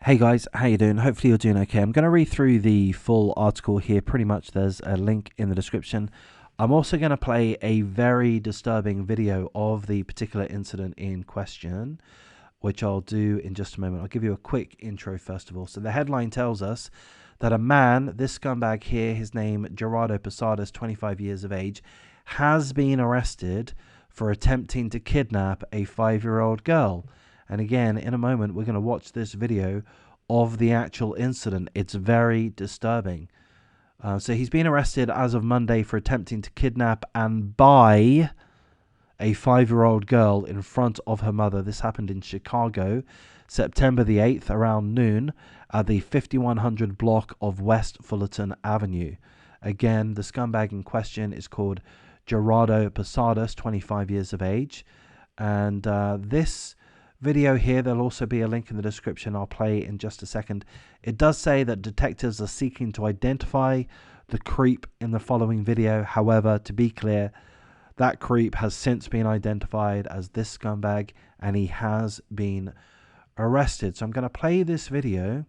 Hey guys, how you doing? Hopefully you're doing okay. I'm going to read through the full article here. Pretty much there's a link in the description. I'm also going to play a very disturbing video of the particular incident in question, which I'll do in just a moment. I'll give you a quick intro first of all. So the headline tells us that a man, this scumbag here, his name Gerardo Posadas, 25 years of age, has been arrested for attempting to kidnap a 5-year-old girl. And again, in a moment, we're going to watch this video of the actual incident. It's very disturbing. So he's been arrested as of Monday for attempting to kidnap and buy a 5-year-old girl in front of her mother. This happened in Chicago, September the 8th, around noon, at the 5100 block of West Fullerton Avenue. Again, the scumbag in question is called Gerardo Posadas, 25 years of age. And this video here, there'll also be a link in the description. I'll play in just a second. It does say that detectives are seeking to identify the creep in the following video. However, to be clear, that creep has since been identified as this scumbag and he has been arrested. So I'm going to play this video.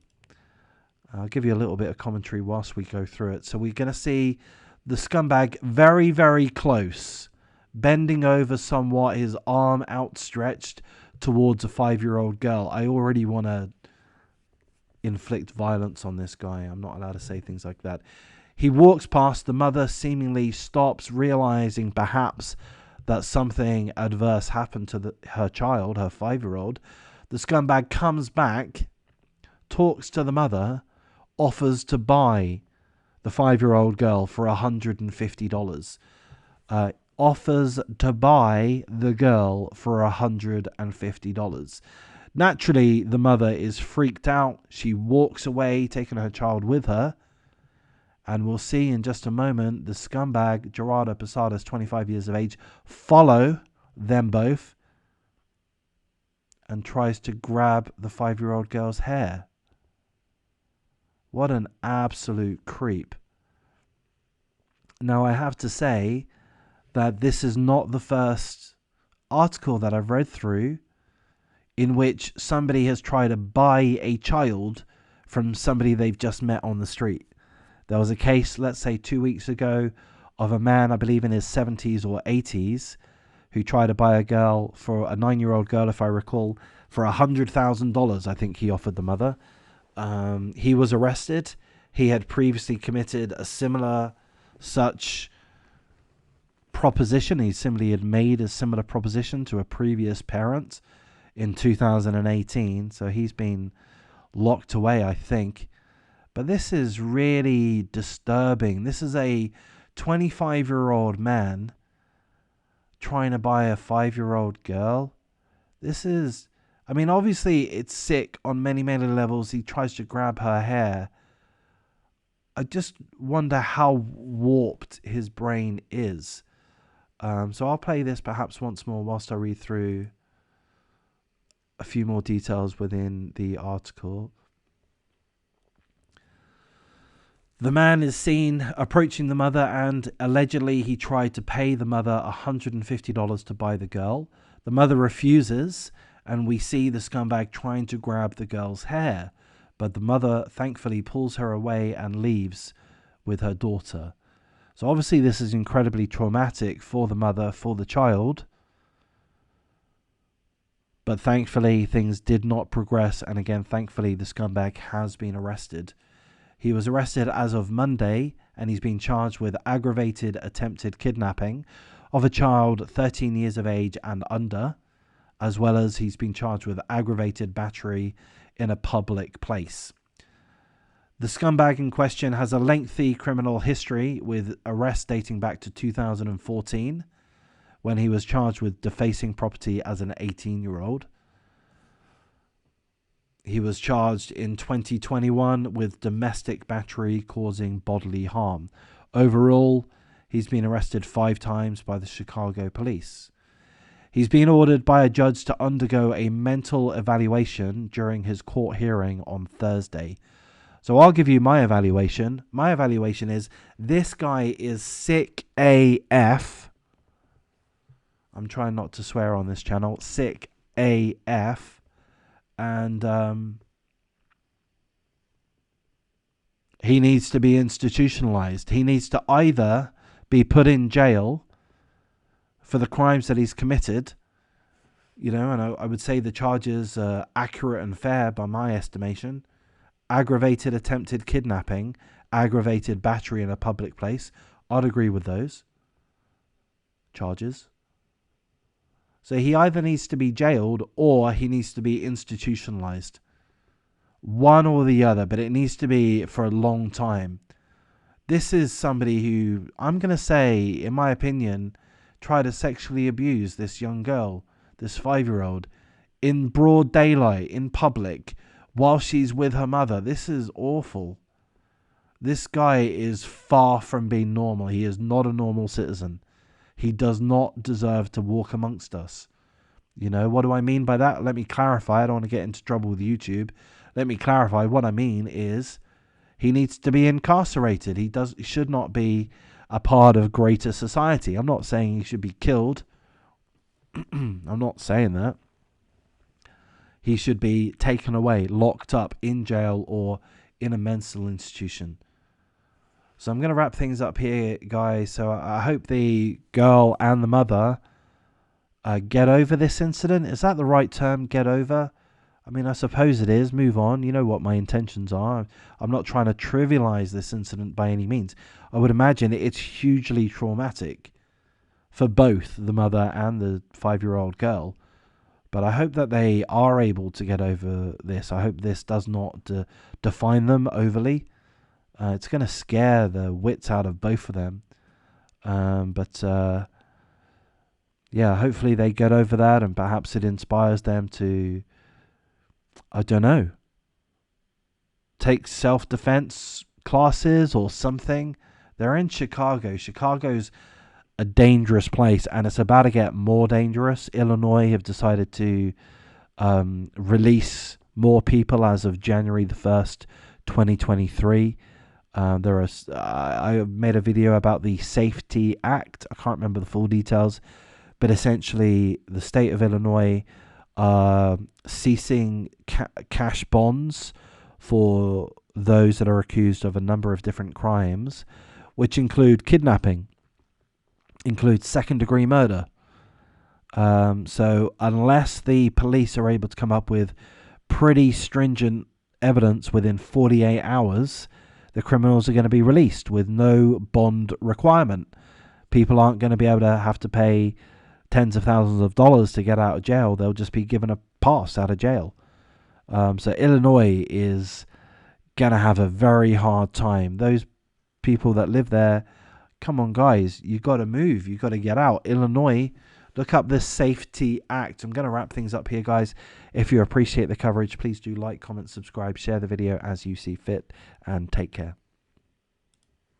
I'll give you a little bit of commentary whilst we go through it. So we're going to see the scumbag very, very close, bending over somewhat, his arm outstretched towards a 5-year-old girl. I already want to inflict violence on this guy. I'm not allowed to say things like that. He walks past. The mother seemingly stops, realizing perhaps that something adverse happened to her child, her 5-year-old. The scumbag comes back, talks to the mother, offers to buy the 5-year-old girl for $150. Offers to buy the girl for $150. Naturally, the mother is freaked out. She walks away, taking her child with her. And we'll see in just a moment the scumbag, Gerardo Posadas, 25 years of age, follow them both and tries to grab the 5-year-old girl's hair. What an absolute creep. Now, I have to say that this is not the first article that I've read through in which somebody has tried to buy a child from somebody they've just met on the street. There was a case, let's say 2 weeks ago, of a man, I believe in his 70s or 80s, who tried to buy a girl, for a 9-year-old girl, if I recall, for $100,000. I think he offered the mother. He was arrested. He had previously committed a similar such proposition. He simply had made a similar proposition to a previous parent in 2018. So he's been locked away, I think. But this is really disturbing. This is a 25-year-old man trying to buy a 5-year-old girl. This is, I mean, obviously it's sick on many, many levels. He tries to grab her hair. I just wonder how warped his brain is. So I'll play this perhaps once more whilst I read through a few more details within the article. The man is seen approaching the mother, and allegedly he tried to pay the mother $150 to buy the girl. The mother refuses, and we see the scumbag trying to grab the girl's hair, but the mother thankfully pulls her away and leaves with her daughter. So obviously this is incredibly traumatic for the mother, for the child. But thankfully things did not progress, and again, thankfully the scumbag has been arrested. He was arrested as of Monday, and he's been charged with aggravated attempted kidnapping of a child 13 years of age and under, as well as he's been charged with aggravated battery in a public place. The scumbag in question has a lengthy criminal history, with arrests dating back to 2014, when he was charged with defacing property as an 18-year-old. He was charged in 2021 with domestic battery causing bodily harm. Overall, he's been arrested 5 times by the Chicago police. He's been ordered by a judge to undergo a mental evaluation during his court hearing on Thursday. So I'll give you my evaluation. My evaluation is, this guy is sick AF. I'm trying not to swear on this channel. Sick AF. And He needs to be institutionalized. He needs to either be put in jail for the crimes that he's committed, and I would say the charges are accurate and fair by my estimation. Aggravated attempted kidnapping, aggravated battery in a public place. I'd agree with those charges. So he either needs to be jailed or he needs to be institutionalized. One or the other, but it needs to be for a long time. This is somebody who, I'm going to say, in my opinion, tried to sexually abuse this young girl, this 5-year-old, in broad daylight, in public, while she's with her mother. This is awful. This guy is far from being normal. He is not a normal citizen. He does not deserve to walk amongst us. What do I mean by that? Let me clarify. I don't want to get into trouble with YouTube. Let me clarify. What I mean is he needs to be incarcerated. He should not be a part of greater society. I'm not saying he should be killed. I'm not saying that. He should be taken away, locked up in jail or in a mental institution. So I'm going to wrap things up here, guys. So I hope the girl and the mother get over this incident. Is that the right term, get over? I mean, I suppose it is. Move on. You know what my intentions are. I'm not trying to trivialize this incident by any means. I would imagine it's hugely traumatic for both the mother and the 5-year-old girl. But I hope that they are able to get over this. I hope this does not define them overly. It's going to scare the wits out of both of them. Yeah, hopefully they get over that, and perhaps it inspires them to, I don't know, take self-defense classes or something. They're in Chicago. Chicago's a dangerous place, and it's about to get more dangerous. Illinois have decided to release more people as of January the 1st, 2023. I made a video about the Safety Act. I can't remember the full details, but essentially the state of Illinois ceasing cash bonds for those that are accused of a number of different crimes, which include kidnapping, include second-degree murder. So unless the police are able to come up with pretty stringent evidence within 48 hours, the criminals are going to be released with no bond requirement. People aren't going to be able to have to pay tens of thousands of dollars to get out of jail. They'll just be given a pass out of jail. So Illinois is going to have a very hard time. Those people that live there, come on, guys, you got to move. You got to get out. Illinois, look up this Safety Act. I'm going to wrap things up here, guys. If you appreciate the coverage, please do like, comment, subscribe, share the video as you see fit, and take care.